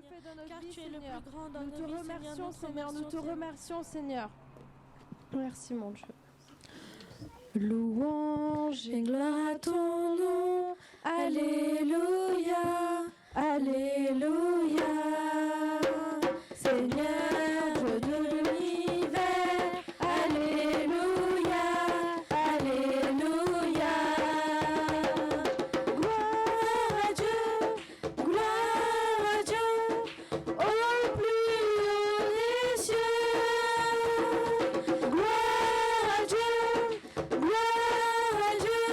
tu fais dans notre car vie, tu es le Seigneur. plus grand dans Nous nos te vies, remercions, Seigneur. Seigneur. Nous te remercions, Seigneur. Merci, mon Dieu. Louange et gloire à ton nom. Alléluia, Alléluia. Seigneur, Dieu de l'univers. Alléluia, Alléluia. Gloire à Dieu, gloire à Dieu, au plus haut des cieux. Gloire à Dieu, gloire à Dieu,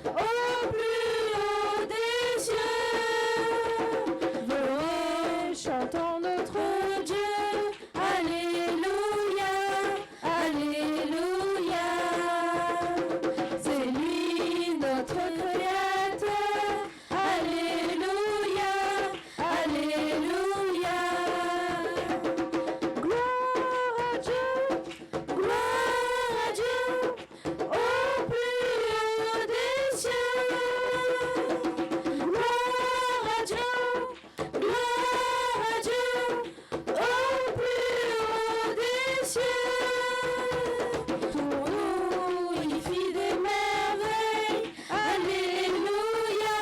au plus haut des cieux. Venez, chantons notre Dieu. Alléluia, Alléluia. C'est lui notre Créateur. Alléluia, Alléluia. Gloire à Dieu, gloire à Dieu, au plus haut des cieux. Gloire à Dieu, gloire à Dieu, au plus haut des cieux. Pour nous, il fit des merveilles. Alléluia,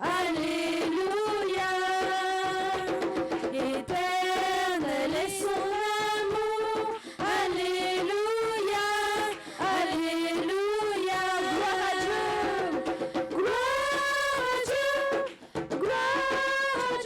Alléluia. Éternel est son amour. Alléluia, Alléluia. Gloire à Dieu, gloire à Dieu, gloire à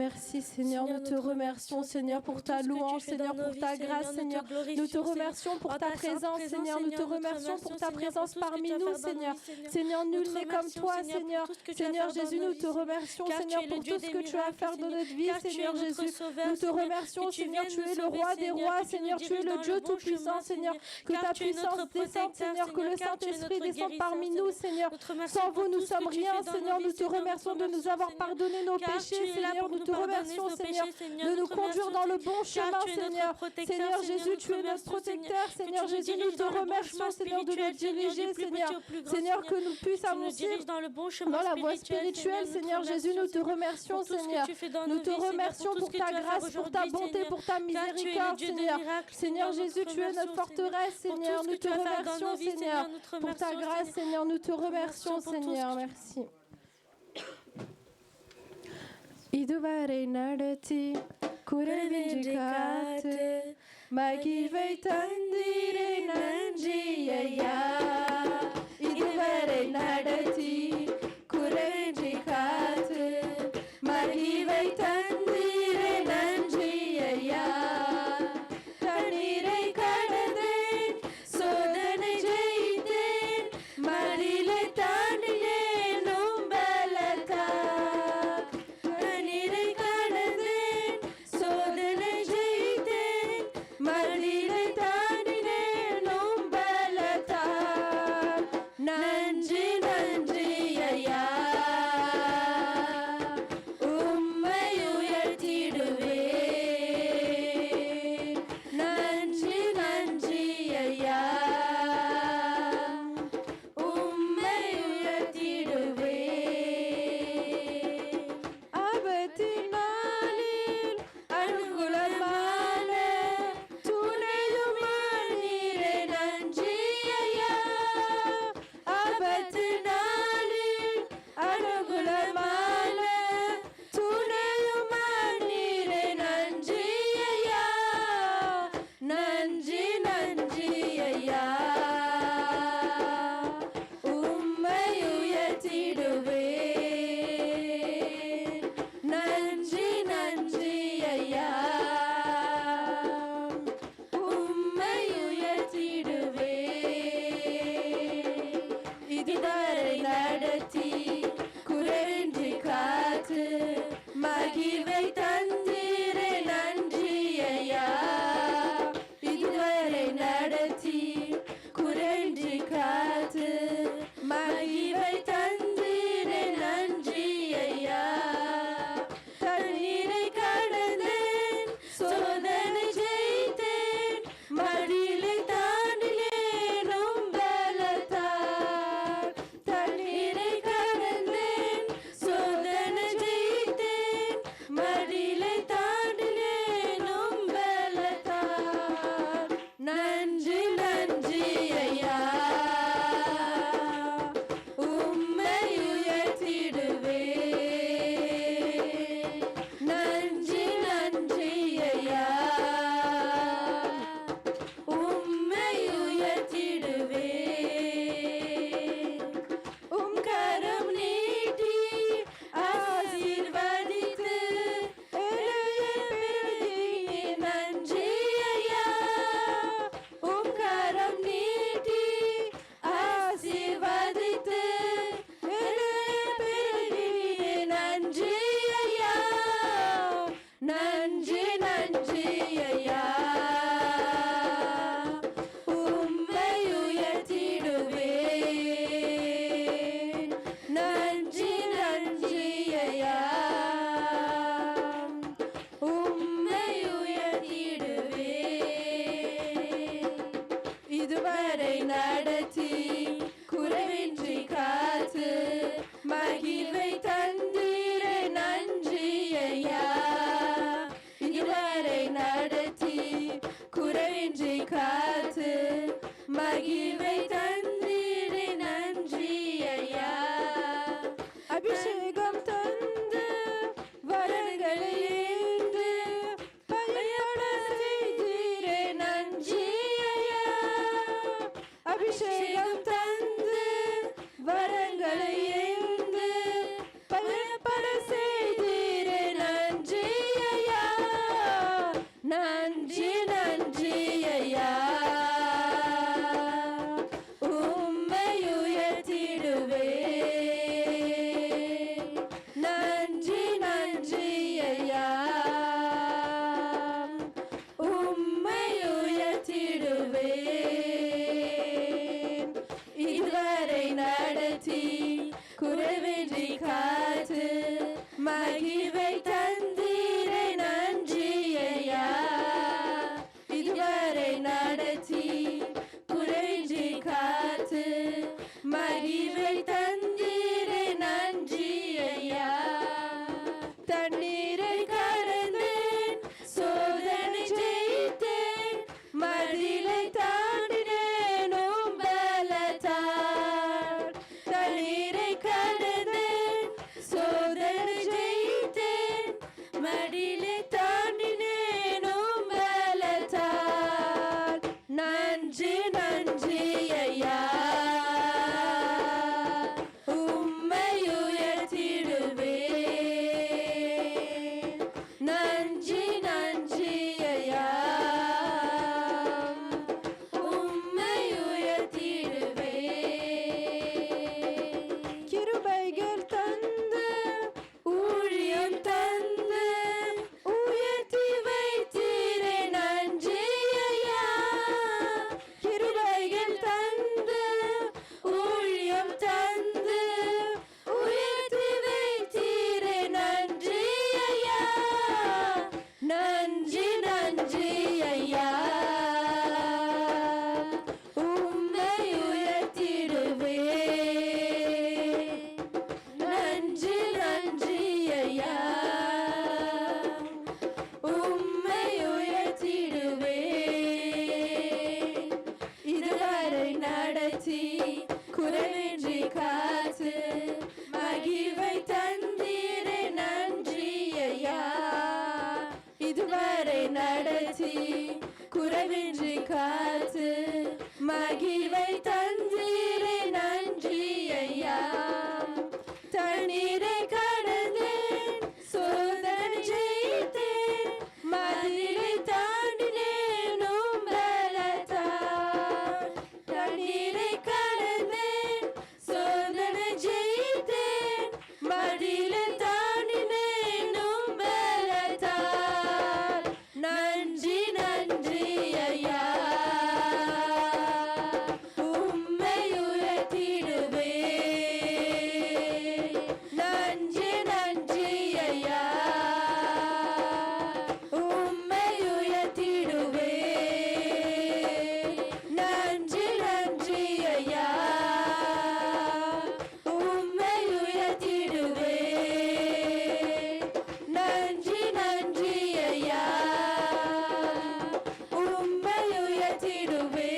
Merci Seigneur, nous te remercions Seigneur pour ta louange, Seigneur pour ta grâce Seigneur. Nous te remercions pour ta présence Seigneur, nous te remercions pour ta présence parmi nous Seigneur. Seigneur, nul n'est comme toi Seigneur. Seigneur Jésus, nous te remercions Seigneur pour tout ce que tu as à faire dans notre vie Seigneur Jésus. Nous te remercions Seigneur, tu es le roi des rois Seigneur, tu es le Dieu tout-puissant Seigneur. Que ta puissance descende Seigneur, que le Saint-Esprit descende parmi nous Seigneur. Sans vous nous sommes rien Seigneur, nous te remercions de nous avoir pardonné nos péchés Seigneur. Nous te remercions Seigneur de nous conduire dans le bon chemin Seigneur. Seigneur Jésus, tu es notre protecteur Seigneur Jésus, nous te remercions Seigneur de nous diriger Seigneur. Seigneur, que nous puissions avancer dans la voie spirituelle Seigneur Jésus, nous te remercions Seigneur. Nous te remercions pour ta grâce, pour ta bonté, pour ta miséricorde Seigneur. Seigneur Jésus, tu es notre forteresse Seigneur. Nous te remercions Seigneur pour ta grâce Seigneur. Nous te remercions Seigneur. Merci. இதுவரை நடத்தி குறைவின்றி காத்து மகிழ்வை தந்தீரே நன்றி ஐயா. இதுவரை நடத்தி குறைவின்றி காத்து மகிழ்வை தந்தீரே நன்றி ஐயா. தண்ணீரை கடந்தேன், சோதனை ஜெயித்தேன், மறிலை தாண்டினேன் உம்பலத்தா. தண்ணீரை கடந்தேன், சோதனை ஜெயித்தேன், மறிலை தாண்டினேன் உம்பலத்தா. நன்றி நன்றி ஐயா, உம்மை உயர்த்திடுவேன். நன்றி நன்றி ஐயா, உம்மை உயர்த்திடுவேன். ஆபத்தின் நாளில் அனுகூலமான துணையுமானீரே நன்றி ஐயா. ஆபத்து நாளில் அனுகூலமான துணையுமானீரே நன்றி ஐயா. நன்றி நன்றி ஐயா, உம்மை உயர்த்திடுவேன். நன்றி நன்றி ஐயா, உம்மை உயர்த்திடுவேன். இதுவரை நடத்தி குறைவின்றி காத்து மகிழ்வை தந்தீரே நன்றி ஐயா. இதுவரை நடத்தி குறைவின்றி காத்து மகிழ்வை தந்தீரே நன்றி ஐயா. தண்ணீரை கடந்தேன், சோதனை ஜெயித்தேன், மறிலை தாண்டினேன் உம்பலத்தால். தண்ணீரை கடந்தேன், சோதனை ஜெயித்தேன், மறிலை தாண்டினேன் உம்பலத்தால். நன்றி நன்றி ஐயா, உம்மை உயர்த்திடுவேன். நன்றி நன்றி ஐயா, உம்மை உயர்த்திடுவேன். உம் கரம் நீட்டி ஆசீர்வதித்து என்னையே பெருகினீர் நன்றி ஐயா. உம் கரம் நீட்டி ஆசீர்வதித்து என்னையே பெருகினீர் நன்றி ஐயா. நன்றி நன்றி ஐயா, உம்மை உயர்த்திடுவேன். நன்றி நன்றி ஐயா, உம்மை உயர்த்திடுவேன். இதுவரை நடத்தி குறைவின்றி காத்து மகிழ்வை தந்தீரே நன்றி ஐயா. இதுவரை நடத்தி குறைவின்றி காத்து மகிழ்வை தந்தீரே நன்றி ஐயா. அபிஷேகம் தந்து வரங்களை ஏந்து பயப்பட செய்தீரே நன்றி ஐயா. அபிஷேகம் தந்து வரங்களை ஏந்து பயப்பட செய்தீரே நன்றி குறைவின்றி காத்து மகிழ்வை தந்தீரே நன்றி ஐயா. இதுவரை நடத்தி குறைவின்றி காத்து மகிழ்வை தந்தீரே நன்றி ஐயா. தண்ணீரை கடந்தேன் சோதனை ஜெயித்தேன் மதிலை தாண்டினேன் உம்பலத்தார். தண்ணீரை கடந்தேன் சோதனை ஜெயித்தேன் மதிலை தாண்டினேன் உம்பலத்தார். நன்றி நன்றி ஐயா. உம்மை உயர்த்திடுவேன். நன்றி நன்றி ஐயா. உம்மை உயர்த்திடுவேன். நன்றி நன்றி ஐயா. உம்மை உயர்த்திடுவேன். நன்றி நன்றி ஐயா. உம்மை உயர்த்திடுவேன்.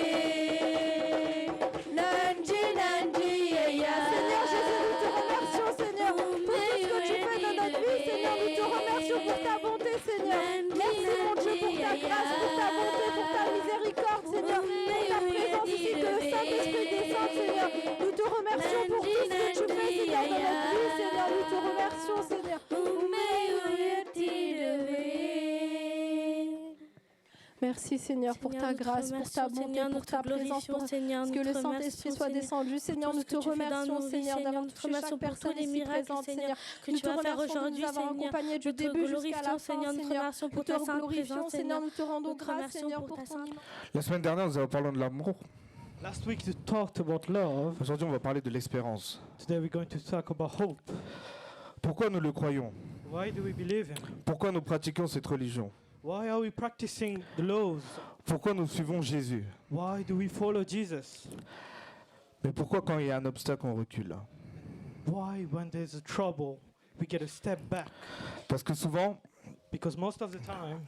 நன்றி நன்றி ஐயா. Seigneur Jésus, nous te remercions, Seigneur, pour tout ce que tu fais dans notre vie, Seigneur. Nous te remercions pour ta bonté, Seigneur. Merci, mon Dieu, pour ta grâce, pour ta bonté, pour ta miséricorde, Seigneur. Pour ta présence ici, que le Saint-Esprit descende, Seigneur. Nous te remercions pour tout ce que tu fais, Seigneur, dans notre vie, Seigneur. Nous te remercions, Seigneur. உம்மை உயர்த்திடுவேன். Merci, Seigneur, pour ta grâce, pour ta bonté, pour ta présence, pour que le Saint-Esprit soit descendu. Seigneur, nous te remercions, Seigneur, d'avoir touché chaque personne ici présente, Seigneur. Nous te remercions de nous avoir accompagnés du début jusqu'à la fin, Seigneur. Nous te glorifions, Seigneur, nous te rendons grâce, Seigneur, pour ton image. La semaine dernière, nous avons parlé de l'amour. Last week we talked about love. Aujourd'hui, on va parler de l'espérance. Today we're going to talk about hope. Pourquoi nous le croyons? Why do we believe him? Pourquoi nous pratiquons cette religion? Why are we practicing the laws? Pourquoi nous suivons Jésus? Why do we follow Jesus? Mais pourquoi quand il y a un obstacle, on recule? Why when there's a trouble, we get a step back? Parce que souvent, Because most of the time,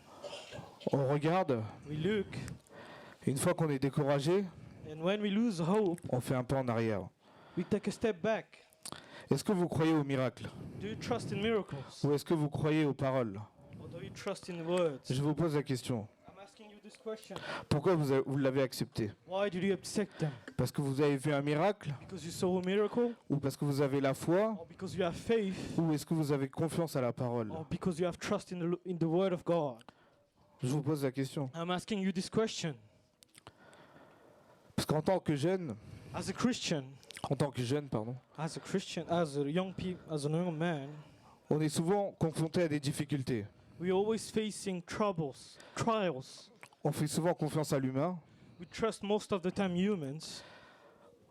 on regarde, we look, et une fois qu'on est découragé, and when we lose hope, on fait un pas en arrière. we take a step back. Est-ce que vous croyez aux miracles? Do you trust in miracles? Ou est-ce que vous croyez aux paroles? Or do you trust in words? Je vous pose la question. I'm asking you this question. Pourquoi vous l'avez accepté? Why did you accept them? Parce que vous avez vu un miracle? Because you saw a miracle? Ou parce que vous avez la foi? Or because you have faith? Ou est-ce que vous avez confiance à la parole? Or because you have trust in the word of God? Je vous pose la question. I'm asking you this question. Parce qu'en tant que jeune, As a Christian, as a young man, on est souvent confronté à des difficultés. we're always facing troubles, trials. On fait souvent confiance à l'humain. We trust most of the time humans.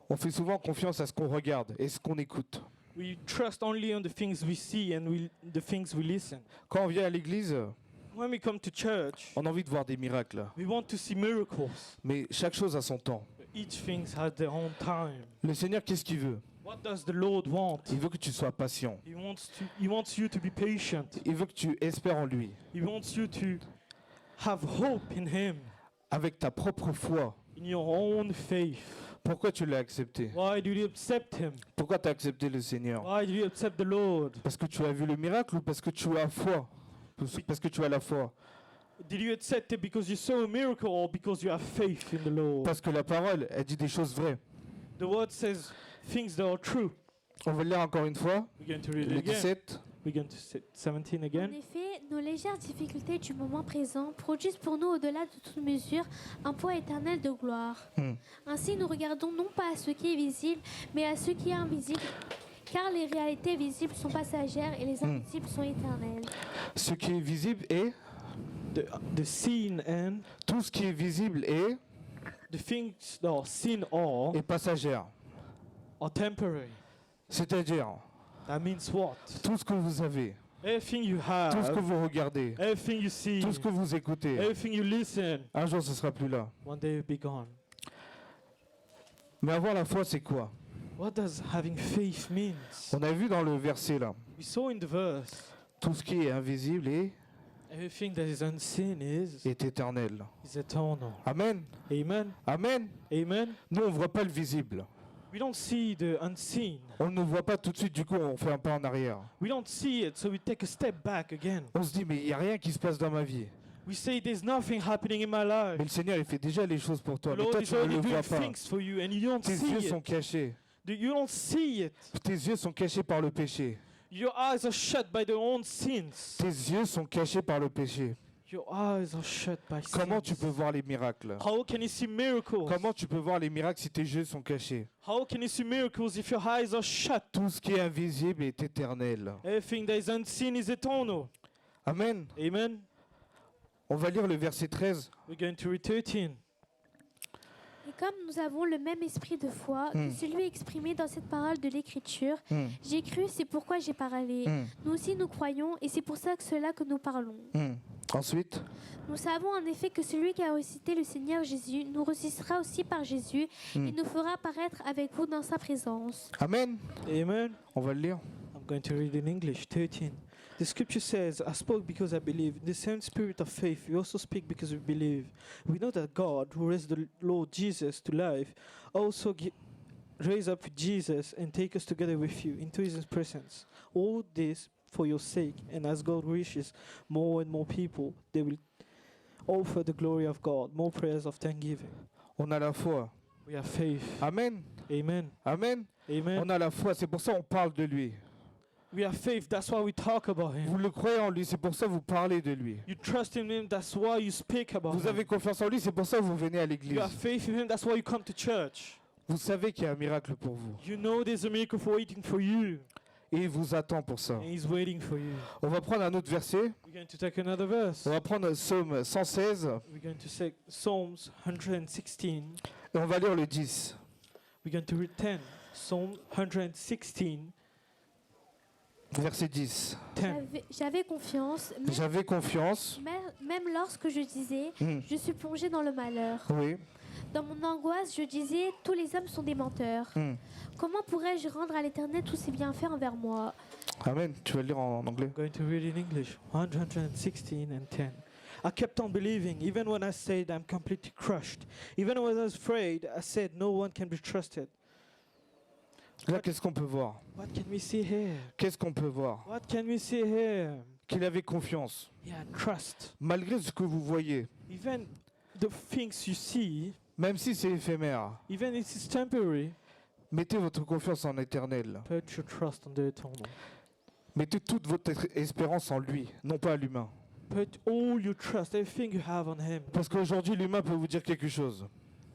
On fait souvent confiance à ce qu'on regarde et ce qu'on écoute. We trust only on the things we see and the things we listen. Quand on vient à l'église, When we come to church, on a envie de voir des miracles. we want to see miracles. Mais chaque chose a son temps. Each thing has their own time. Le Seigneur, qu'est-ce qu'il veut? What does the Lord want? Il veut que tu sois patient. He wants you to be patient. Il veut que tu espères en lui. He wants you to have hope in Him, Avec ta propre foi. in your own faith. Pourquoi tu l'as accepté? Why do you accept Him? Pourquoi tu as accepté le Seigneur? Why do you accept the Lord? Parce que tu as vu le miracle ou parce que tu as foi? Parce que tu as la foi. Did you accept it because you saw a miracle or because you have faith in the Lord? Parce que la parole, elle dit des choses vraies. The word says things that are true. On va le lire encore une fois. We're going to read it Le again. 17. We're going to 17 En again. effet, nos légères difficultés du moment présent produisent pour nous, au-delà de toute mesure, un poids éternel de gloire. Ainsi, nous regardons non pas à ce qui est visible, mais à ce qui est invisible, car les réalités visibles sont passagères et les invisibles sont éternelles. Ce qui est visible est, The seen and tout ce qui est visible est the things that are seen passagère. are temporary. C'est-à-dire, That means what? tout ce que vous avez, Everything you tout ce que have, vous regardez, everything you see, tout ce que vous écoutez, everything you listen, un jour ce sera plus là. one day will be gone. Mais avoir la foi, c'est quoi? What does having faith means? On a vu dans le verset là, We saw in the verse, tout ce qui est invisible everything that is unseen is éternel. eternal. Amen. Amen. Amen. Amen. Nous, on ne voit pas le visible. We don't see the unseen. On ne voit pas tout de suite, du coup on fait un pas en arrière. We don't see it, so we take a step back again. On se dit mais il n'y a rien qui se passe dans ma vie. We say there's nothing happening in my life. Mais le Seigneur il fait déjà les choses pour toi. The Mais Lord toi is tu ne already le doing vois pas. things for you and you don't Tes yeux see sont it. cachés. You don't see it. Tes yeux sont cachés par le péché. Your eyes are shut by their own sins. Tes yeux sont cachés par le péché. Your eyes are shut by Comment tu sins. peux voir les miracles? How can you see miracles? Comment tu peux voir les miracles si tes yeux sont cachés? How can you see miracles if your eyes are shut? Tout ce qui est invisible est éternel. Everything that is unseen is eternal. Amen. Amen. On va lire le verset 13. We're going to read 13. Et comme nous avons le même esprit de foi que celui exprimé dans cette parole de l'Écriture, j'ai cru, c'est pourquoi j'ai parlé. Nous aussi nous croyons et c'est pour ça que cela que nous parlons. Ensuite, Nous savons en effet que celui qui a ressuscité le Seigneur Jésus nous ressuscitera aussi par Jésus et nous fera apparaître avec vous dans sa présence. Amen. Amen. On va le lire. I'm going to read in English. 13. The scripture says, I spoke because I believe. In the same spirit of faith, we also speak because we believe. We know that God, who raised the Lord Jesus to life, also raise up Jesus and take us together with you into his presence. All this for your sake, and as God wishes more and more people, they will offer the glory of God, more prayers of thanksgiving. On a la foi. We have faith. Amen. Amen. Amen. Amen. On a la foi. C'est pour ça qu'on parle de lui. We have faith, that's why we talk about him. Vous le croyez en lui. C'est pour ça que vous parlez de lui. You trust in him, that's why you speak about Vous him. avez confiance en lui. C'est pour ça que vous venez à You l'église. have faith in him, that's why you come to church. Vous savez qu'il y a un miracle pour vous. You know there's a miracle waiting for you, Et il vous attend pour ça. and he's waiting for you. On va prendre un autre verset. We're going to take another verse. On va prendre Psaume 116. We're going to say Psalms 116. Et on va lire le 10. We're going to read 10. Psalm 116, Verset 10. 10. J'avais confiance, J'avais confiance. même lorsque je disais, je suis plongé dans le malheur. Oui. Dans mon angoisse, je disais, tous les hommes sont des menteurs. Comment pourrais-je rendre à l'Éternel tous ses bienfaits envers moi? Amen. Tu vas le lire en anglais. I'm going to read in English 116 and 10. I kept on believing, even when I said I'm completely crushed. Even when I was afraid, I said no one can be trusted. Là, qu'est-ce qu'on peut voir? What can we see here? Qu'est-ce qu'on peut voir? What can we see here? Qu'il avait confiance. Yeah, trust. Malgré ce que vous voyez. Even the things you see, Même si c'est éphémère. even if it's temporary, Mettez votre confiance en éternel. put your trust on the eternal. Mettez toute votre espérance en lui, non pas à l'humain. Put all your trust, everything you have on him. Parce qu'aujourd'hui, l'humain peut vous dire quelque chose.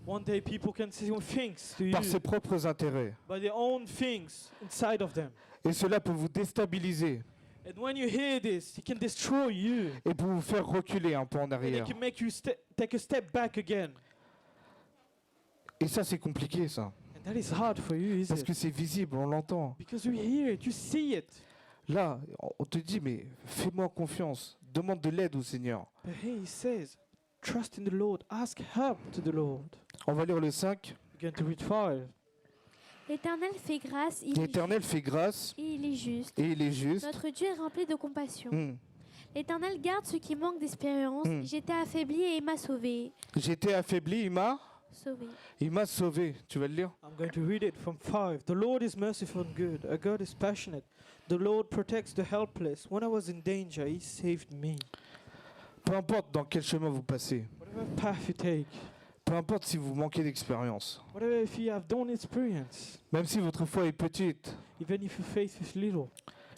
One day people can say things to Par you ses propres intérêts. by their own things inside of them. Et cela peut vous déstabiliser. And when you hear this, it can destroy you. Et pour vous faire reculer un peu en And it arrière. can make you take a step back again. Et ça, c'est compliqué, ça. And that is hard for you, Parce isn't que it? c'est visible, on l'entend. Because you hear it, you see it. Là, on te dit, mais fais-moi confiance. Demande de l'aide au Seigneur. But here he says, trust in the Lord, ask help to the Lord. On va lire le 5. We're going to read 5. L'Éternel fait grâce, il est L'Éternel fait grâce et il est juste. et il est juste. Notre Dieu est rempli de compassion. Hmm. L'Éternel garde ceux qui manquent d'espérance. J'étais affaibli et il m'a sauvé. J'étais affaibli, Sauvé. il m'a sauvé. Tu vas le lire? I'm going to read it from 5. The Lord is merciful and good. Our God is passionate. The Lord protects the helpless. When I was in danger, he saved me. Peu importe dans quel chemin vous passez. Whatever path you take, Peu importe si vous manquez d'expérience. whatever if you have done experience, Même si votre foi est petite, even if your faith is little,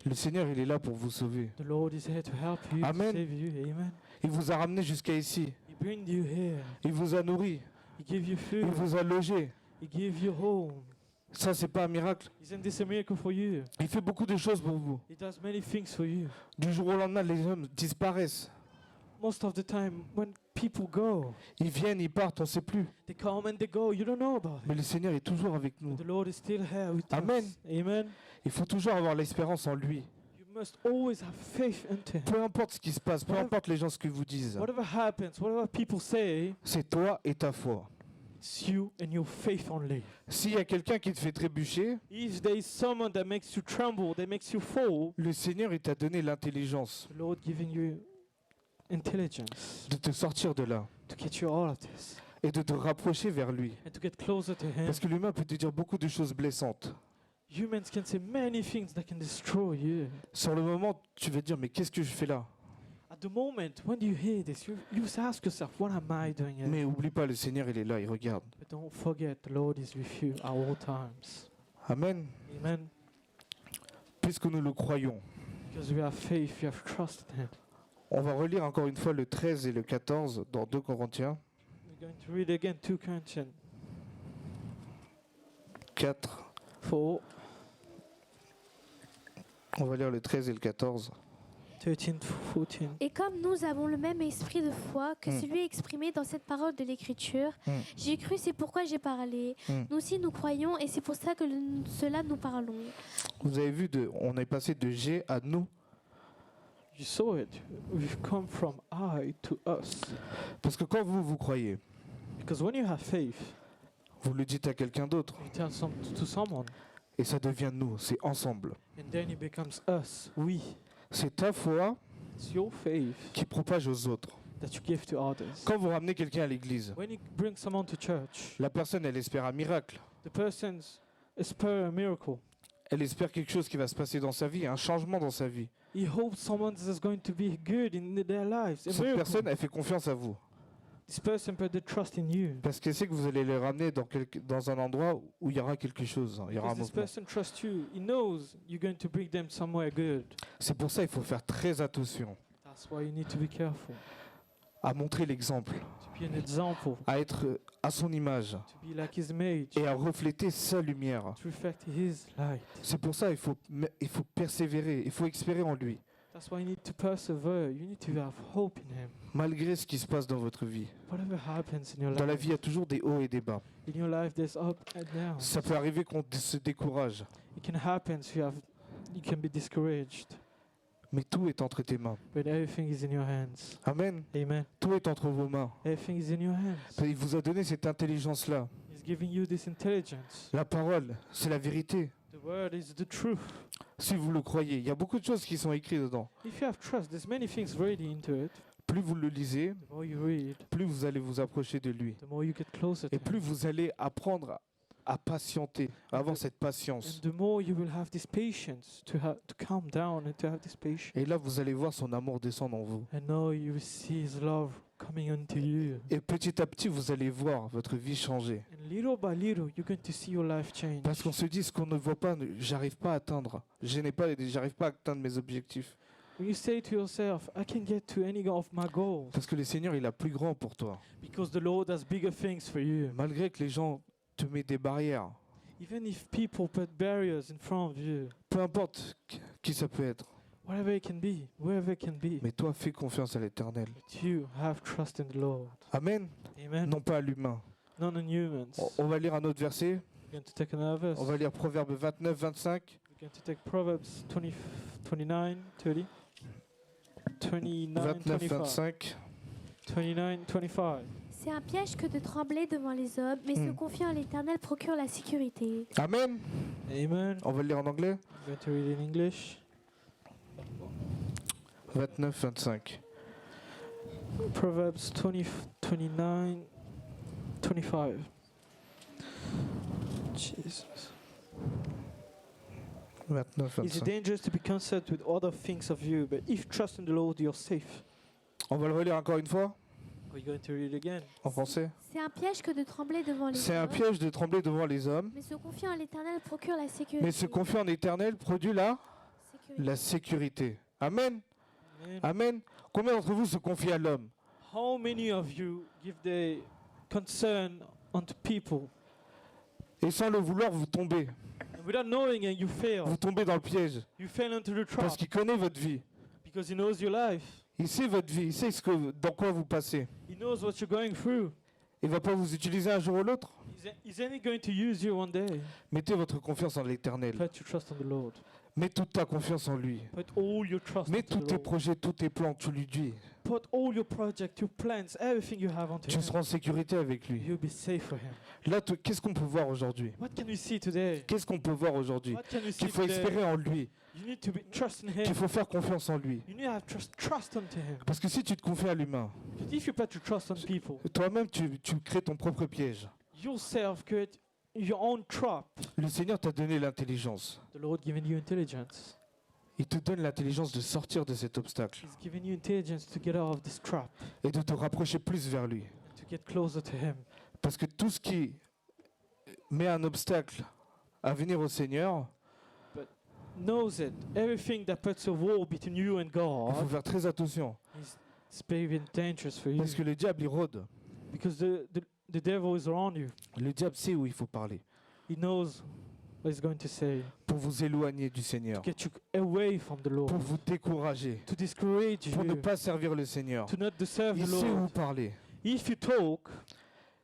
le Seigneur, il est là pour vous sauver. the Lord is here to help you, Amen. to save you. Amen. Il vous a ramené jusqu'à ici. He brings you here. Il vous a nourri. He gives you Il food. vous a logé. He gives you home. Ça, c'est pas un miracle. Isn't this a miracle for you? Il fait beaucoup de choses pour vous. He does many things for you. Du jour au lendemain, les hommes disparaissent. Most of the time, when people go, Ils viennent, ils partent, on ne sait plus. they come and they go. You don't know about Mais it. le Seigneur est toujours avec nous. The Lord is still here with Amen. us. Amen. Il faut toujours avoir l'espérance en lui. You must always have faith in Him. Peu importe ce qui se passe, peu Whatever- importe les gens ce qu'ils vous disent. Whatever happens, whatever people say, C'est toi et ta foi. it's you and your faith only. S'il y a quelqu'un qui te fait trébucher, If there is someone that makes you tremble, that makes you fall, le Seigneur, il t'a donné l'intelligence the Lord giving you intelligence de te sortir de là. to get you out of this. et de te rapprocher vers lui. and to get closer to Him. Parce que l'humain peut te dire beaucoup de choses blessantes. Humans can say many things that can destroy you. Sur le moment, tu vas te dire, mais qu'est-ce que je fais là? At the moment, when you hear this, you ask yourself, what am I doing here? Mais oublie pas, le Seigneur, il est là, il regarde. But don't forget, the Lord is with you at all times. Amen. Amen. Puisque nous le croyons. Because we have faith, we have trust in Him. On va relire encore une fois le 13 et le 14 dans 2 Corinthiens We're going to read again 2 Corinthians 4. 4, On va lire le 13 et le 14. 13, 14. Et comme nous avons le même esprit de foi que Mm. celui exprimé dans cette parole de l'Écriture, Mm. j'ai cru, c'est pourquoi j'ai parlé. Mm. Nous aussi nous croyons et c'est pour ça que cela nous parlons. Vous avez vu, on est passé de G à nous. You saw it. We've come from I to us. Parce que quand vous croyez, Because when you have faith, vous le dites à quelqu'un d'autre. you tell to someone, Et ça devient nous, c'est ensemble. and then it becomes us, we. C'est ta foi It's your faith qui propage aux autres. that you give to others. Quand vous ramenez quelqu'un à l'église, When you bring someone to church, la personne, elle espère un miracle. the person's espère a miracle. Elle espère quelque chose qui va se passer dans sa vie, un changement dans sa vie. He hopes someone is going to be good in their lives. A Cette miracle. personne, elle fait confiance à vous. This person put the trust in you. Parce qu'elle sait que vous allez les ramener dans un endroit où il y aura quelque chose, il y aura un Because this mouvement. person trusts you. He knows you're going to bring them somewhere good. C'est pour ça qu'il faut faire très attention That's why you need to be careful. à montrer l'exemple, To be an example. à être à son image To be like His image. et à refléter sa lumière. To reflect His light. C'est pour ça qu'il faut persévérer, il faut espérer en lui, That's why you need to persevere. You need to have hope in Him. malgré ce qui se passe dans votre vie. Whatever happens in your Dans la life, vie, il y a toujours des hauts et des bas. in your life, there's up and down. Ça peut arriver qu'on se décourage, It can happen. So you can be discouraged. mais tout est entre tes mains. But everything is in your hands. Amen. Amen. Tout est entre vos mains. Everything is in your hands. Il vous a donné cette intelligence-là. He's giving you this intelligence. La parole, c'est la vérité. The word is the truth. Si vous le croyez, il y a beaucoup de choses qui sont écrites dedans. If you have trust, there's many things ready into it. Plus vous le lisez, The more you read, plus vous allez vous approcher de lui. the more you get closer to Et plus Him. vous allez apprendre à patienter, à avoir cette patience. And the more you will have this patience to calm down and to have this patience. Et là, vous allez voir son amour descendre en vous. And now you will see His love coming unto you. Et petit à petit, vous allez voir votre vie changer. And little by little, you're going to see your life change. Parce qu'on se dit, ce qu'on ne voit pas, j'arrive pas à atteindre. J'arrive pas à atteindre mes objectifs. When you say to yourself, I can get to any of my goals, Parce que le Seigneur, il a plus grand pour toi. because the Lord has bigger things for you. Malgré que les gens te mettent des barrières, Even if people put barriers in front of you, peu importe qui ça peut être. whatever it can be, wherever it can be, Mais toi, fais confiance à l'Éternel. but you have trust in the Lord. Amen. Amen. Non pas à l'humain. Not on humans. On va lire un autre verset. We're going to take another verse. On va lire Proverbe 29, 25. We're going to take Proverbs 29, 30. 29, 29, 25. 25. 29, 25. C'est un piège que de trembler devant les hommes, mais se confier en l'Éternel procure la sécurité. Amen. Amen. On va le lire en anglais. I'm going to read in English. 29, 25. Proverbs 20, 29, 25. Jesus. 29, It's 25. dangerous to be concerned with other things of you, but if you trust in the Lord, you're safe. On va le relire encore une fois Are you going to read again? en français. C'est un piège que de trembler devant les C'est un hommes, piège de trembler devant les hommes, mais se confier en l'Éternel procure la sécurité. mais se confier en Éternel produit la sécurité. Amen. Amen. Amen. Combien d'entre vous se confient à l'homme? How many of you give the concern unto people, Et sans le vouloir, vous tombez. and without knowing it, you fail? Vous tombez dans le piège. You fell into the trap Parce qu'il connaît votre vie. because He knows your life. Il sait votre vie. Il sait dans quoi vous passez. He knows what you're going through. Il va pas vous utiliser un jour ou l'autre. Is Is any going to use you one day? Mettez votre confiance en l'Éternel. Put your trust on the Lord. Mets toute ta confiance en lui. Put all your trust Mets onto tous the tes Lord. projets, tous tes plans, tu lui dis. Put all your projects, your plans, everything you have onto Tu Him. seras en sécurité avec lui. You'll be safe for Him. Là, qu'est-ce qu'on peut voir aujourd'hui? What can we see today? Qu'est-ce qu'on peut voir aujourd'hui? What can we see Qu'il faut today? espérer en lui. You need to be trust in Qu'il Him. faut faire confiance en lui. You need to have trust onto Him. Parce que si tu te confies à l'humain, Because if you put your trust on people, toi-même, tu crées ton propre piège. yourself create your own trap. Le Seigneur t'a donné l'intelligence. The Lord given you intelligence. Il te donne l'intelligence de sortir de cet obstacle He's given you intelligence to get out of this trap, et de te rapprocher plus vers lui. to get closer to Him. Parce que tout ce qui met un obstacle à venir au Seigneur, Knows it. Everything that puts a wall between you and il faut God faire très attention. is very dangerous for you. Parce que le diable, il rôde. Because the devil is around you. Le diable sait où il faut parler He knows what he's going to say. pour vous éloigner du Seigneur, To get you away from the Lord. pour vous décourager, To discourage pour ne you. pas servir le Seigneur. To not to serve Il the sait où Lord. parler. If you talk,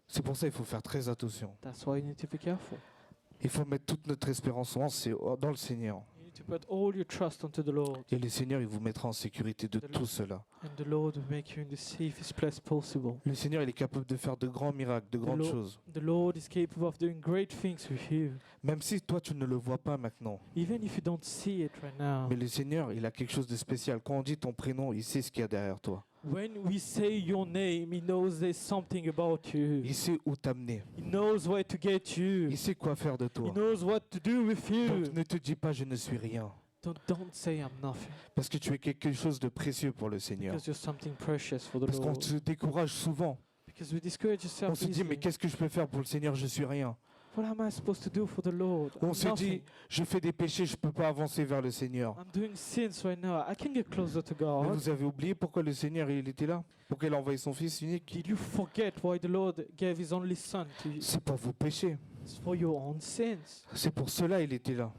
C'est pour ça qu'il faut faire très attention. that's why you need to be careful. Il faut mettre toute notre espérance dans le Seigneur. You need to put all your trust onto the Lord. Et le Seigneur, il vous mettra en sécurité de tout cela. And the Lord will make you in the safest place possible. Le Seigneur, il est capable de faire de grands miracles, de grandes Lord- choses. The Lord is capable of doing great things with you. Même si toi, tu ne le vois pas maintenant. Even if you don't see it right now. Mais le Seigneur, il a quelque chose de spécial. Quand on dit ton prénom, il sait ce qu'il y a derrière toi. When we say your name, He knows there's something about you. Il sait où t'amener. He knows where to get you. Il sait quoi faire de He toi. knows what to do with you. Donc ne te dis pas je ne suis rien. Don't say I'm nothing. Parce que tu es quelque chose de précieux pour le Seigneur. Because you're something precious for the Parce qu'on Lord. se décourage souvent. Because we discourage On yourself se dit mais easily. qu'est-ce que je peux faire pour le Seigneur? Je suis rien. What am I supposed to do for the Lord? On se Nothing. dit je fais des péchés, je peux pas avancer vers le Seigneur. I'm doing sins right now. I can get closer to Mais God. vous avez oublié pourquoi le Seigneur il était là? Pourquoi il a envoyé son Fils unique? Did you forget why the Lord gave His only Son to you? C'est pour vos péchés. It's for your own sins. C'est pour cela il était là.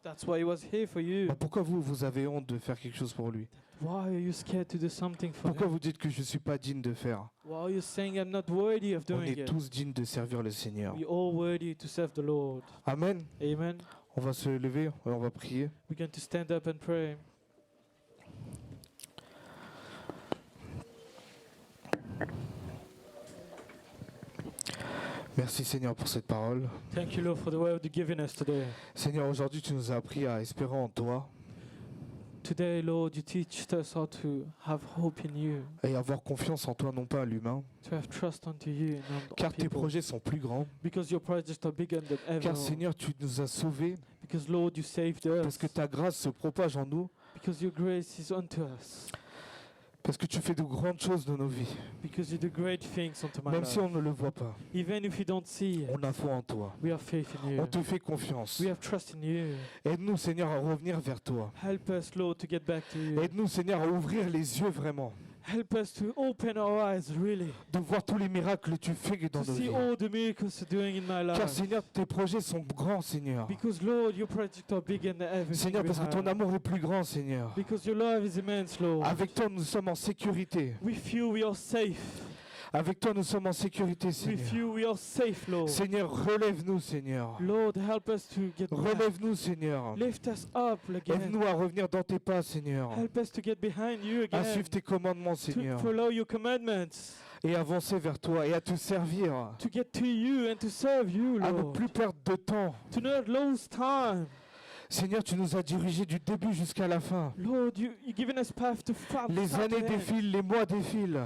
That's why He was here for you. Bah, pourquoi vous avez honte de faire quelque chose pour lui? Why are you scared to do something for Pourquoi Him? vous dites que je ne suis pas digne de faire? Why are you saying I'm not worthy of On doing est it? tous dignes de servir le Seigneur. We're all worthy to serve the Lord. Amen. Amen. On va se lever et on va prier. We're going to stand up and pray. Merci Seigneur pour cette parole. Thank you, Lord, for the word you've given us today. Seigneur, aujourd'hui tu nous as appris à espérer en toi Today, Lord, you teach us how to have hope in you, et avoir confiance en toi, non pas à l'humain. to have trust unto you and not Car on tes people. projets sont plus grands. Because your projects are bigger than ever. Car Seigneur, tu nous as sauvés. Because, Lord, you saved Parce us. que ta grâce se propage en nous. Because your grace is unto us. Parce que tu fais de grandes choses dans nos vies. Because you do great things unto my Même life. si on ne le voit pas. Even if you don't see it, On a foi en toi. we have faith in you. On te fait confiance. We have trust in you. Aide-nous Seigneur à revenir vers toi. Help us, Lord, to get back to you. Aide-nous Seigneur à ouvrir les yeux vraiment. Help us to open our eyes, really, De voir tous les miracles que tu fais dans to nos see vies. all the miracles you're doing in my Car life. Seigneur, tes projets sont grands Seigneur. Because, Lord, your projects are bigger than everything Seigneur, we parce que ton have. amour est plus grand Seigneur. Because your love is immense, Lord. Avec toi, nous sommes en sécurité. With you, we are safe. Avec toi, nous sommes en sécurité, With Seigneur. you, we are safe, Lord. Seigneur, relève-nous, Seigneur. Lord, help us to get back. Relève-nous, Seigneur. Lift us up again. Aide-nous à revenir dans tes pas, Seigneur. Help us to get behind you À again. suivre tes commandements, To Seigneur. follow your commandments. Et avancer vers toi et à te servir. To get to you and to serve you, À ne Lord. plus perdre de temps. To not lose time. Seigneur, tu nous as dirigés du début jusqu'à la fin. Lord, you've given us path to find. Les années défilent, les mois défilent.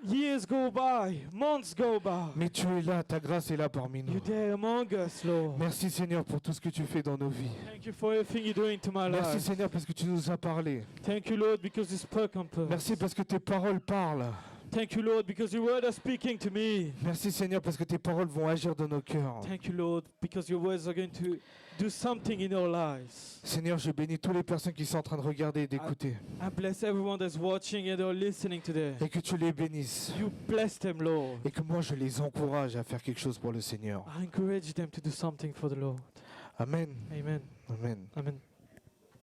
Years go by, months go by. Mais tu es là, ta grâce est là parmi nous. You're there among us, Lord. Merci Seigneur pour tout ce que tu fais dans nos vies. Thank you for everything you're doing to my Merci life. Seigneur parce que tu nous as parlé. Thank you, Lord, because you spoke unto us. Merci parce que tes paroles parlent. Thank you, Lord, because your word is speaking to me. Merci Seigneur parce que tes paroles vont agir dans nos cœurs. Thank you, Lord, because your words are going to do something in our lives. Seigneur, je bénis toutes les personnes qui sont en train de regarder et d'écouter. I bless everyone that's watching and or listening today. Et que tu les bénisses. You bless them, Lord. Et que moi je les encourage à faire quelque chose pour le Seigneur. I encourage them to do something for the Lord. Amen. Amen. Amen. Amen.